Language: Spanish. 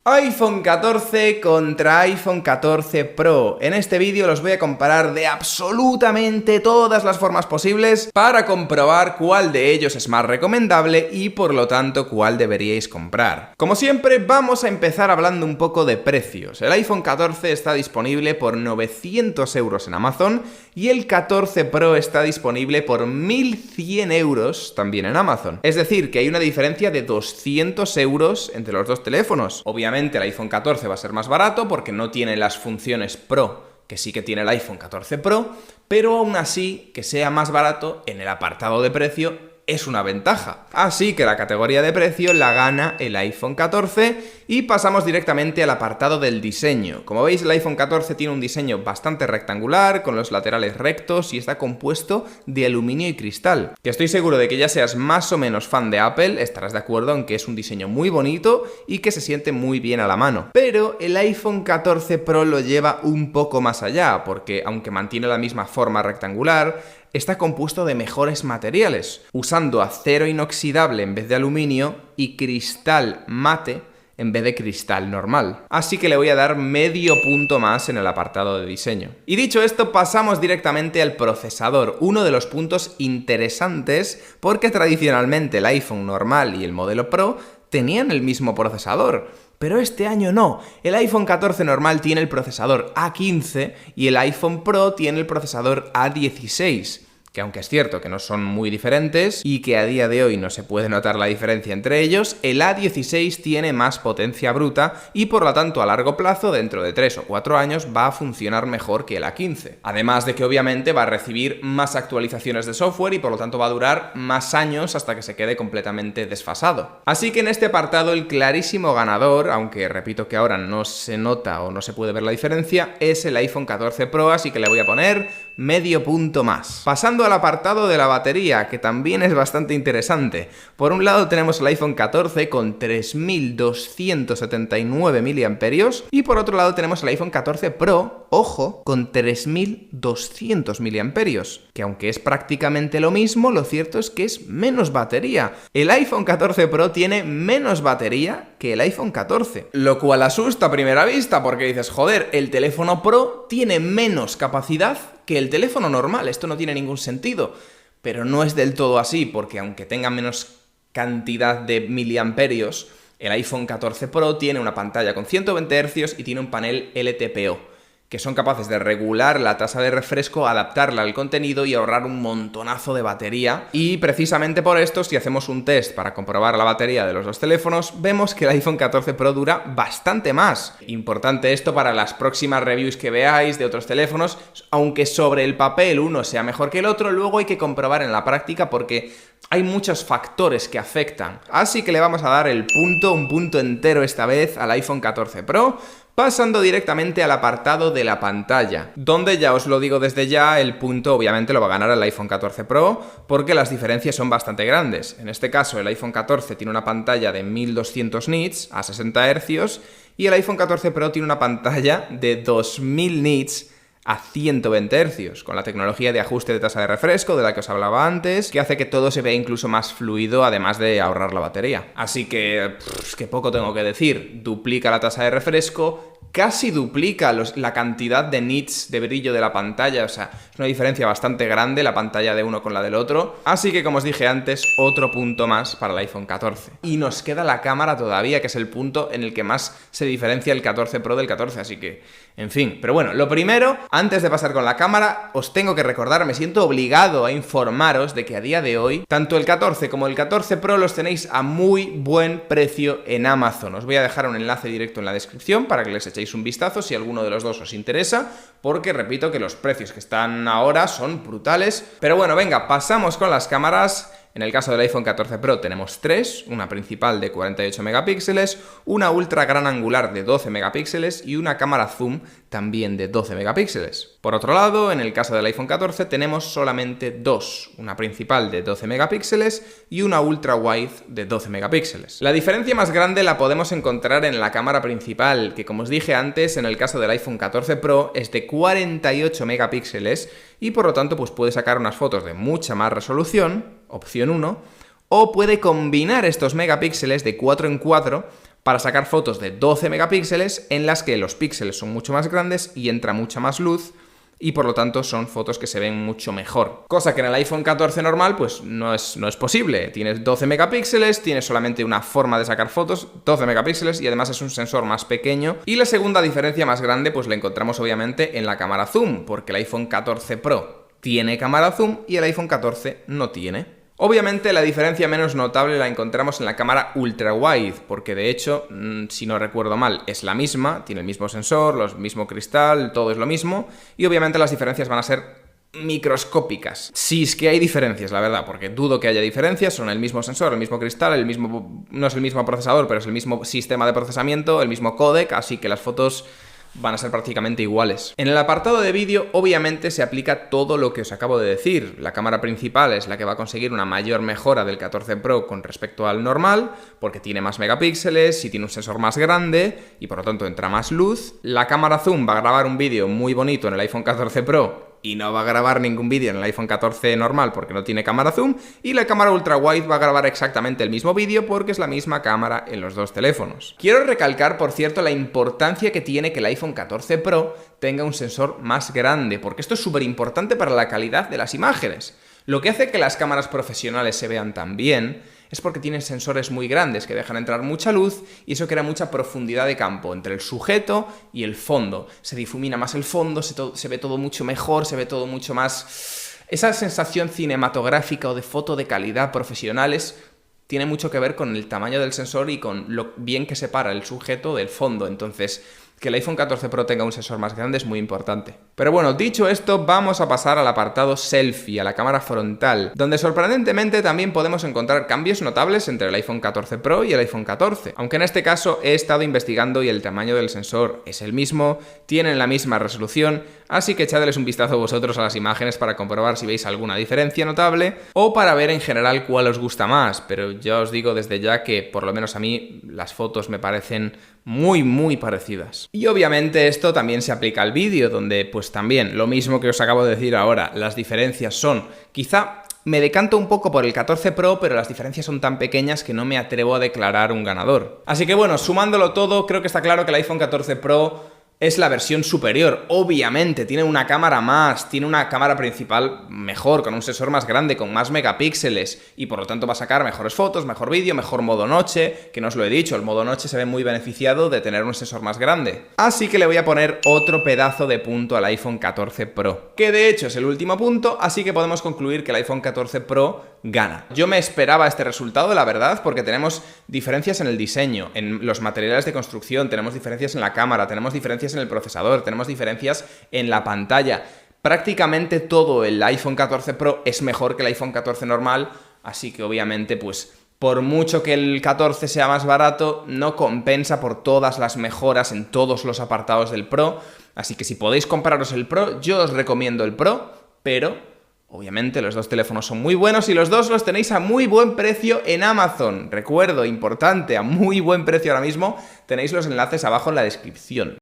iPhone 14 contra iPhone 14 Pro. En este vídeo los voy a comparar de absolutamente todas las formas posibles para comprobar cuál de ellos es más recomendable y por lo tanto cuál deberíais comprar. Como siempre, vamos a empezar hablando un poco de precios. El iPhone 14 está disponible por 900 euros en Amazon y el 14 Pro está disponible por 1100 euros también en Amazon. Es decir, que hay una diferencia de 200 euros entre los dos teléfonos. Obviamente el iPhone 14 va a ser más barato porque no tiene las funciones Pro que sí que tiene el iPhone 14 Pro, pero aún así que sea más barato en el apartado de precio es una ventaja. Así que la categoría de precio la gana el iPhone 14 y pasamos directamente al apartado del diseño. Como veis, el iPhone 14 tiene un diseño bastante rectangular, con los laterales rectos y está compuesto de aluminio y cristal. Que estoy seguro de que ya seas más o menos fan de Apple, estarás de acuerdo en que es un diseño muy bonito y que se siente muy bien a la mano. Pero el iPhone 14 Pro lo lleva un poco más allá, porque aunque mantiene la misma forma rectangular, está compuesto de mejores materiales, usando acero inoxidable en vez de aluminio y cristal mate en vez de cristal normal. Así que le voy a dar medio punto más en el apartado de diseño. Y dicho esto, pasamos directamente al procesador, uno de los puntos interesantes porque tradicionalmente el iPhone normal y el modelo Pro tenían el mismo procesador. Pero este año no. El iPhone 14 normal tiene el procesador A15 y el iPhone Pro tiene el procesador A16. Que aunque es cierto que no son muy diferentes y que a día de hoy no se puede notar la diferencia entre ellos, el A16 tiene más potencia bruta y por lo tanto a largo plazo, dentro de 3 o 4 años, va a funcionar mejor que el A15. Además de que obviamente va a recibir más actualizaciones de software y por lo tanto va a durar más años hasta que se quede completamente desfasado. Así que en este apartado el clarísimo ganador, aunque repito que ahora no se nota o no se puede ver la diferencia, es el iPhone 14 Pro, así que le voy a poner medio punto más. Pasando al apartado de la batería, que también es bastante interesante. Por un lado tenemos el iPhone 14 con 3279 mAh y por otro lado tenemos el iPhone 14 Pro, ojo, con 3200 mAh, que aunque es prácticamente lo mismo, lo cierto es que es menos batería. El iPhone 14 Pro tiene menos batería que el iPhone 14, lo cual asusta a primera vista porque dices, joder, el teléfono Pro tiene menos capacidad que el teléfono normal, esto no tiene ningún sentido, pero no es del todo así, porque aunque tenga menos cantidad de miliamperios, el iPhone 14 Pro tiene una pantalla con 120 Hz y tiene un panel LTPO, que son capaces de regular la tasa de refresco, adaptarla al contenido y ahorrar un montonazo de batería. Y precisamente por esto, si hacemos un test para comprobar la batería de los dos teléfonos, vemos que el iPhone 14 Pro dura bastante más. Importante esto para las próximas reviews que veáis de otros teléfonos, aunque sobre el papel uno sea mejor que el otro, luego hay que comprobar en la práctica porque hay muchos factores que afectan. Así que le vamos a dar un punto entero esta vez al iPhone 14 Pro, pasando directamente al apartado de la pantalla, donde ya os lo digo desde ya, el punto obviamente lo va a ganar el iPhone 14 Pro, porque las diferencias son bastante grandes. En este caso, el iPhone 14 tiene una pantalla de 1200 nits a 60 Hz y el iPhone 14 Pro tiene una pantalla de 2000 nits a 120 Hz, con la tecnología de ajuste de tasa de refresco de la que os hablaba antes, que hace que todo se vea incluso más fluido, además de ahorrar la batería. Así que, que poco tengo que decir, duplica la tasa de refresco, casi duplica la cantidad de nits de brillo de la pantalla, o sea, es una diferencia bastante grande la pantalla de uno con la del otro, así que como os dije antes, otro punto más para el iPhone 14. Y nos queda la cámara todavía, que es el punto en el que más se diferencia el 14 Pro del 14, así que, en fin. Pero bueno, lo primero, antes de pasar con la cámara, os tengo que recordar, me siento obligado a informaros de que a día de hoy, tanto el 14 como el 14 Pro los tenéis a muy buen precio en Amazon. Os voy a dejar un enlace directo en la descripción para que les echéis un vistazo si alguno de los dos os interesa, porque repito que los precios que están ahora son brutales. Pero bueno, venga, pasamos con las cámaras. En el caso del iPhone 14 Pro tenemos tres, una principal de 48 megapíxeles, una ultra gran angular de 12 megapíxeles y una cámara zoom también de 12 megapíxeles. Por otro lado, en el caso del iPhone 14 tenemos solamente dos, una principal de 12 megapíxeles y una ultra wide de 12 megapíxeles. La diferencia más grande la podemos encontrar en la cámara principal, que como os dije antes, en el caso del iPhone 14 Pro es de 48 megapíxeles y por lo tanto pues puede sacar unas fotos de mucha más resolución, opción 1, o puede combinar estos megapíxeles de 4 en 4 para sacar fotos de 12 megapíxeles en las que los píxeles son mucho más grandes y entra mucha más luz, y por lo tanto son fotos que se ven mucho mejor. Cosa que en el iPhone 14 normal pues no es posible. Tienes 12 megapíxeles, tienes solamente una forma de sacar fotos, 12 megapíxeles, y además es un sensor más pequeño. Y la segunda diferencia más grande pues la encontramos obviamente en la cámara zoom, porque el iPhone 14 Pro tiene cámara zoom y el iPhone 14 no tiene. Obviamente la diferencia menos notable la encontramos en la cámara ultra wide, porque de hecho, si no recuerdo mal, es la misma, tiene el mismo sensor, el mismo cristal, todo es lo mismo, y obviamente las diferencias van a ser microscópicas. Si es que hay diferencias, la verdad, porque dudo que haya diferencias, son el mismo sensor, el mismo cristal, no es el mismo procesador, pero es el mismo sistema de procesamiento, el mismo códec, así que las fotos van a ser prácticamente iguales. En el apartado de vídeo, obviamente, se aplica todo lo que os acabo de decir. La cámara principal es la que va a conseguir una mayor mejora del 14 Pro con respecto al normal, porque tiene más megapíxeles y tiene un sensor más grande, y por lo tanto entra más luz. La cámara zoom va a grabar un vídeo muy bonito en el iPhone 14 Pro, y no va a grabar ningún vídeo en el iPhone 14 normal porque no tiene cámara zoom, y la cámara ultra wide va a grabar exactamente el mismo vídeo porque es la misma cámara en los dos teléfonos. Quiero recalcar, por cierto, la importancia que tiene que el iPhone 14 Pro tenga un sensor más grande, porque esto es súper importante para la calidad de las imágenes. Lo que hace que las cámaras profesionales se vean tan bien es porque tienen sensores muy grandes que dejan entrar mucha luz, y eso crea mucha profundidad de campo entre el sujeto y el fondo. Se difumina más el fondo, se ve todo mucho mejor, se ve todo mucho más... Esa sensación cinematográfica o de foto de calidad profesionales tiene mucho que ver con el tamaño del sensor y con lo bien que separa el sujeto del fondo. Entonces, que el iPhone 14 Pro tenga un sensor más grande es muy importante. Pero bueno, dicho esto, vamos a pasar al apartado selfie, a la cámara frontal, donde sorprendentemente también podemos encontrar cambios notables entre el iPhone 14 Pro y el iPhone 14. Aunque en este caso he estado investigando y el tamaño del sensor es el mismo, tienen la misma resolución, así que echadles un vistazo vosotros a las imágenes para comprobar si veis alguna diferencia notable o para ver en general cuál os gusta más, pero ya os digo desde ya que por lo menos a mí las fotos me parecen muy parecidas. Y obviamente esto también se aplica al vídeo, donde pues también lo mismo que os acabo de decir ahora, las diferencias son, quizá me decanto un poco por el 14 Pro, pero las diferencias son tan pequeñas que no me atrevo a declarar un ganador. Así que bueno, sumándolo todo, creo que está claro que el iPhone 14 Pro es la versión superior. Obviamente tiene una cámara más, tiene una cámara principal mejor, con un sensor más grande, con más megapíxeles, y por lo tanto va a sacar mejores fotos, mejor vídeo, mejor modo noche, que no os lo he dicho, el modo noche se ve muy beneficiado de tener un sensor más grande. Así que le voy a poner otro pedazo de punto al iPhone 14 Pro, que de hecho es el último punto, así que podemos concluir que el iPhone 14 Pro gana. Yo me esperaba este resultado, la verdad, porque tenemos diferencias en el diseño, en los materiales de construcción, tenemos diferencias en la cámara, tenemos diferencias en el procesador, tenemos diferencias en la pantalla. Prácticamente todo el iPhone 14 Pro es mejor que el iPhone 14 normal, así que obviamente pues por mucho que el 14 sea más barato, no compensa por todas las mejoras en todos los apartados del Pro, así que si podéis compraros el Pro, yo os recomiendo el Pro, pero obviamente los dos teléfonos son muy buenos y los dos los tenéis a muy buen precio en Amazon. Recuerdo, importante, a muy buen precio ahora mismo. Tenéis los enlaces abajo en la descripción.